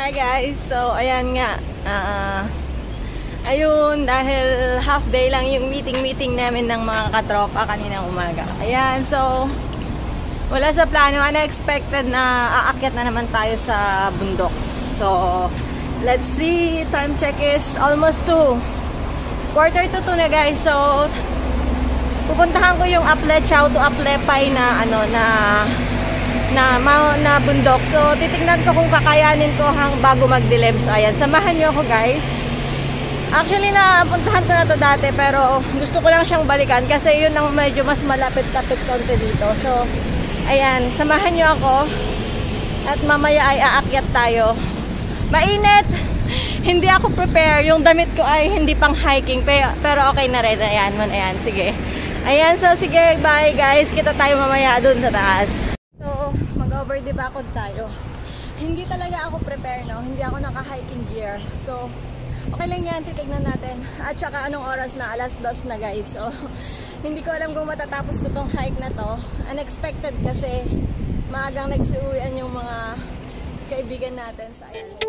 Hi guys! So, ayan nga. Ayun, dahil half day lang yung meeting namin ng mga katropa kaninang umaga. Ayan, so, wala sa plano. Unexpected na aakyat na naman tayo sa bundok. So, let's see. Time check is almost 2. Quarter to 2 na guys. So, pupuntahan ko yung Aple Chow to Aplepay na na bundok. So, titignan ko kung kakayanin ko bago magdilim. So, ayan, samahan nyo ako guys. Actually, napuntahan ko na to dati, pero gusto ko lang siyang balikan kasi yun ang medyo mas malapit-lapit konti dito. So, ayan, samahan nyo ako at mamaya ay aakyat tayo. Mainit! Hindi ako prepare. Yung damit ko ay hindi pang hiking, pero okay na rin. Ayan, sige. Ayan, so sige, bye guys. Kita tayo mamaya dun sa taas. Mag-over debakod tayo. Hindi talaga ako prepare, no? Hindi ako naka-hiking gear. So, okay lang yan, titignan natin. At saka anong oras na? 2:00 na guys. So, hindi ko alam kung matatapos ko tong hike na to. Unexpected kasi maagang nagsiuwian yung mga kaibigan natin sa island.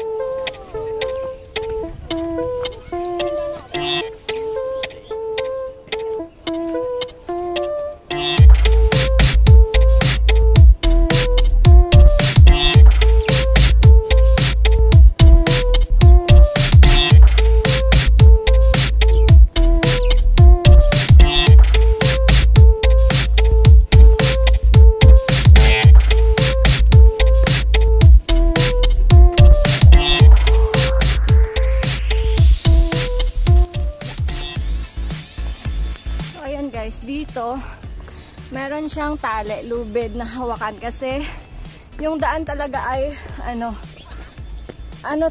Guys, dito meron siyang tali, lubid na hawakan kasi yung daan talaga ay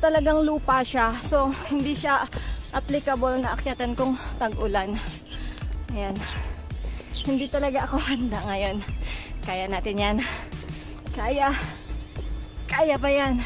talagang lupa siya. So, hindi siya applicable na akyatan kung tag-ulan. Ayan. Hindi talaga ako handa ngayon. Kaya natin yan. Kaya pa yan.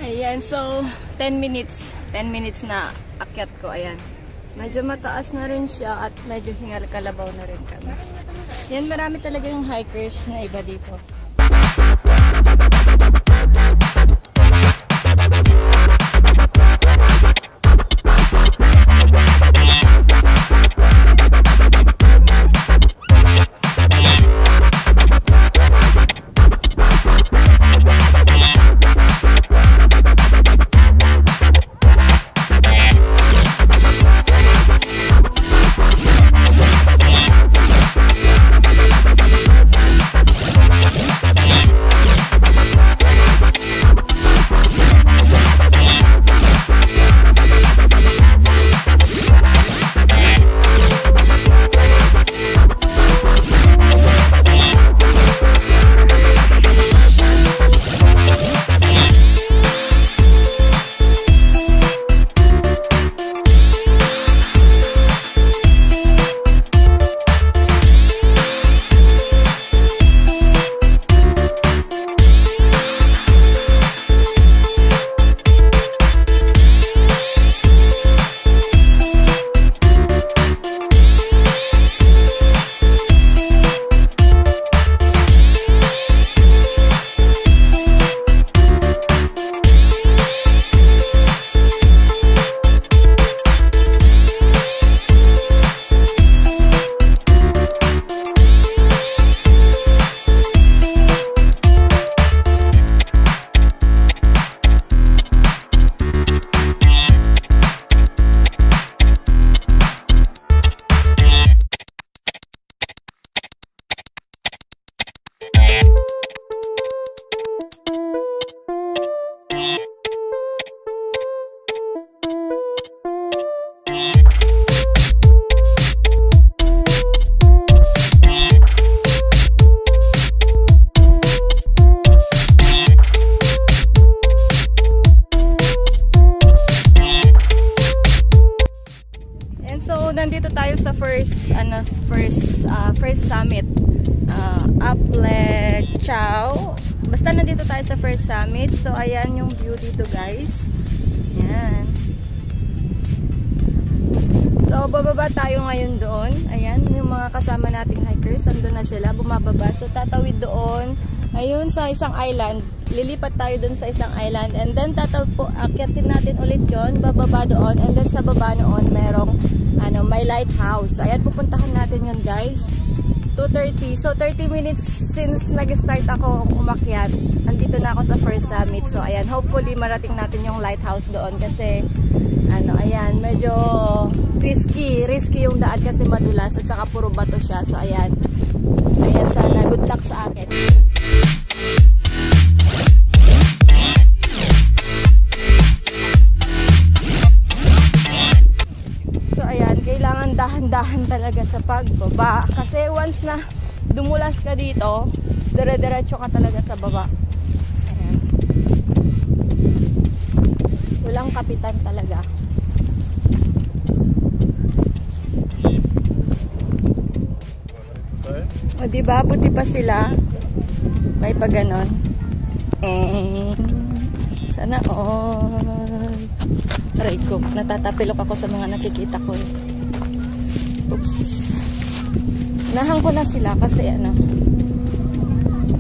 Ayan, so 10 minutes na akyat ko. Ayan, medyo mataas na rin siya at medyo hingal kalabaw na rin kami. Yan, marami talaga yung hikers na iba dito. ano, first summit. Apleg Chow. Basta nandito tayo sa first summit. So ayan yung view dito, guys. Yan. So bababa tayo ngayon doon. Ayan yung mga kasama nating hikers. Andun na sila, bumababa. So tatawid doon. Ayun sa isang island. Lilipat tayo doon sa isang island. And then akyatin natin ulit yon, bababa doon. And then sa baba noon merong may lighthouse. Ayan, pupuntahan natin yun, guys. 2:30. So 30 minutes since nag-start ako umakyat. Andito na ako sa first summit. So ayan, hopefully marating natin yung lighthouse doon kasi ayan, medyo risky yung daan kasi madulas at saka puro bato siya. So ayan. Ayan, sana good luck sa akin. So ayan, kailangan dahan-dahan talaga sa pagbaba kasi once na dumulas ka dito, dire-diretso ka talaga sa baba. Ayan. Walang kapitan talaga. O diba, buti pa sila may pa ganon. Sana all. Aray ko, natatapilok ako sa mga nakikita ko. Oops. Nahang ko na sila kasi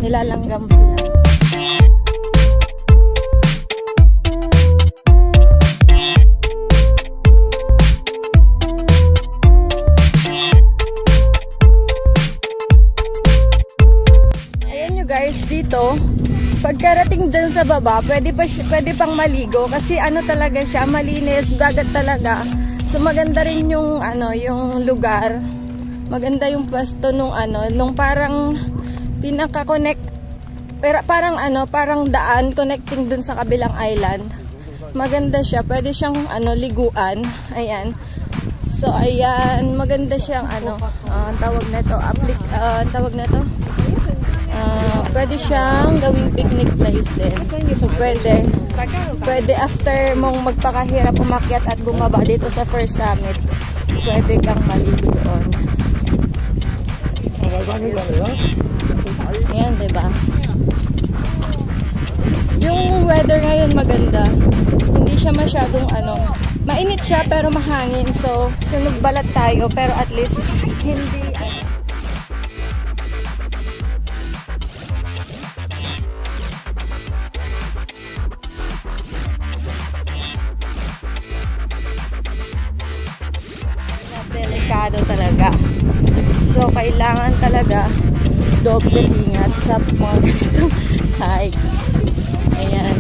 nilalanggam sila. Guys, dito pagkarating dun sa baba pwede pang maligo kasi talaga siya, malinis, dagat talaga. So maganda rin yung yung lugar, maganda yung pwesto nung parang pinaka-connect, pero parang daan connecting dun sa kabilang island. Maganda siya, pwede siyang liguan. Ayan. So ayan, maganda siyang tawag pwede siyang gawing picnic place din. So pwede after mong magpakahirap umakyat at bumaba dito sa first summit, pwede kang maligo doon. Ayan, diba? Yung weather ngayon maganda. Hindi siya masyadong mainit siya pero mahangin. So sunog balat tayo pero at least hindi delikado talaga. So kailangan talaga doble ingat sa mga ganitong hike. Ayan,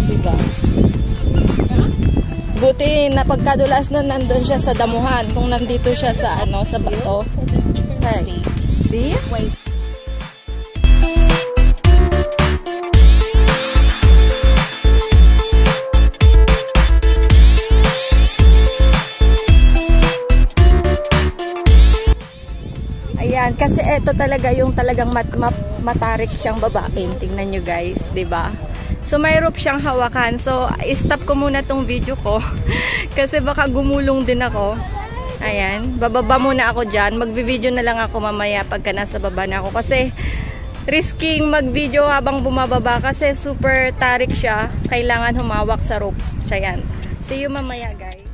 diba? Buti na pagkadulas nun nandun siya sa damuhan. Kung nandito siya sa sa bato. Okay. See? Wait. Ayan, kasi ito talaga yung talagang matarik siyang babaeng. Tingnan nyo guys, 'di ba? So may rope siyang hawakan. So i-stop ko muna tong video ko kasi baka gumulong din ako. Ayan, bababa muna ako diyan. Magvi-video na lang ako mamaya pagka nasa baba na ako kasi risking mag-video habang bumababa kasi super tarik siya. Kailangan humawak sa rope. So ayan. See you mamaya guys.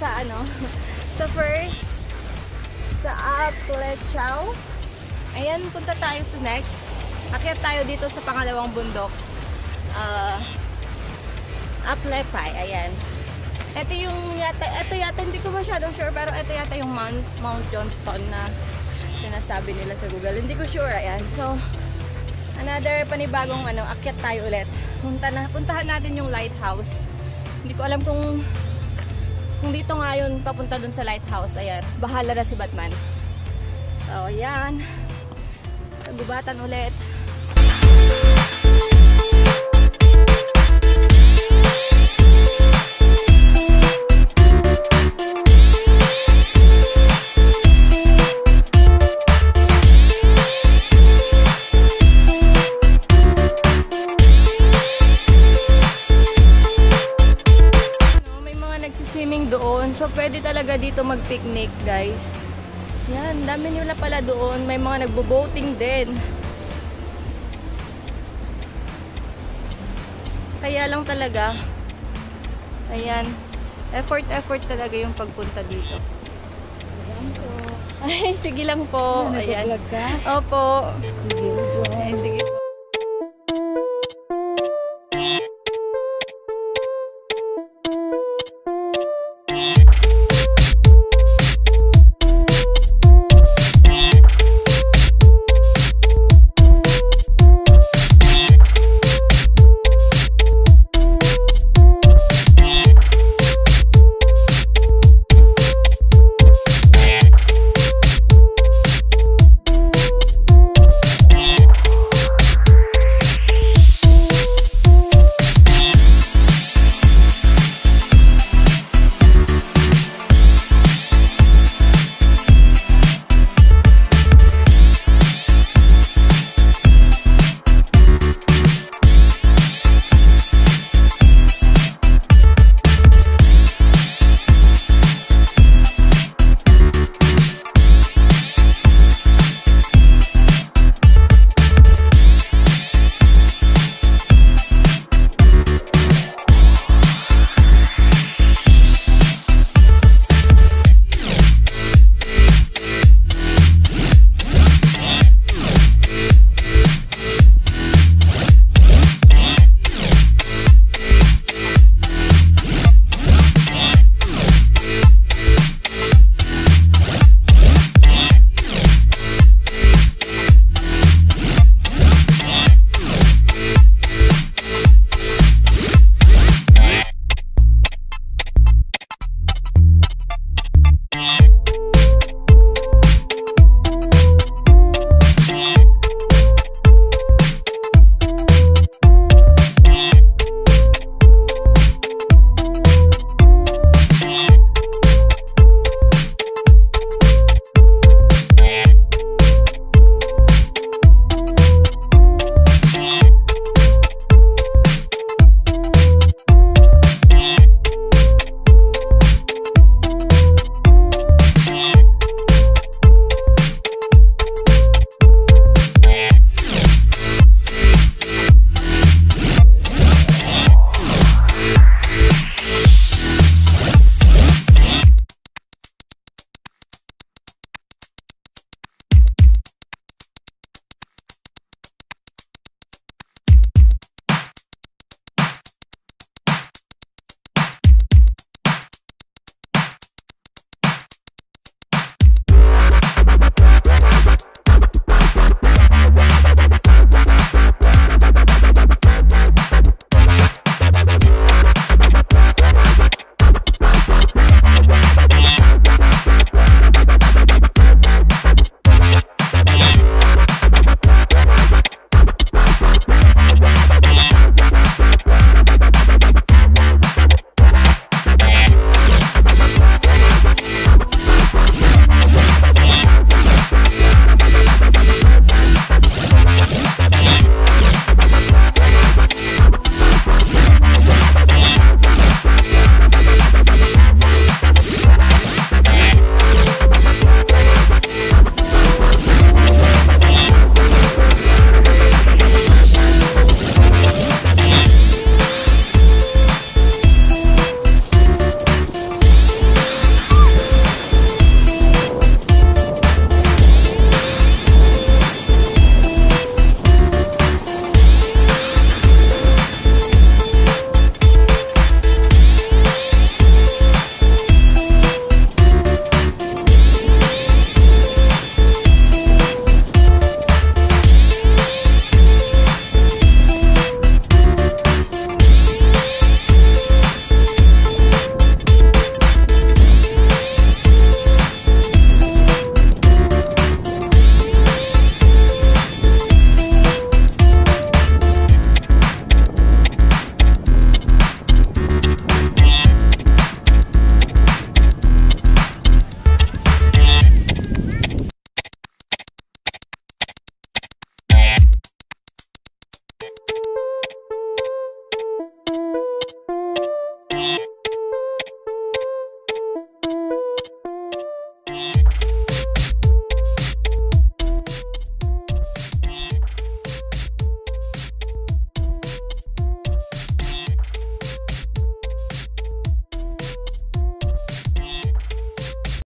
sa ano, sa first, sa Aplecao. Ayan, punta tayo sa next. Akyat tayo dito sa pangalawang bundok. Aplepay, ayan. Ito yata, hindi ko masyadong sure, pero ito yata yung Mount Johnston na sinasabi nila sa Google. Hindi ko sure, ayan. So, another panibagong akyat tayo ulit. Puntahan natin yung lighthouse. Hindi ko alam kung dito nga yun papunta dun sa lighthouse. Ayan, bahala na si Batman. So, ayan. Gubatan ulit. So, pwede talaga dito mag-picnic, guys. Yan, dami nila pala doon. May mga nagbo-boating din. Kaya lang talaga, ayan, effort talaga yung pagpunta dito. Ay, sige lang po. Ayan. Opo. Ay, sige po.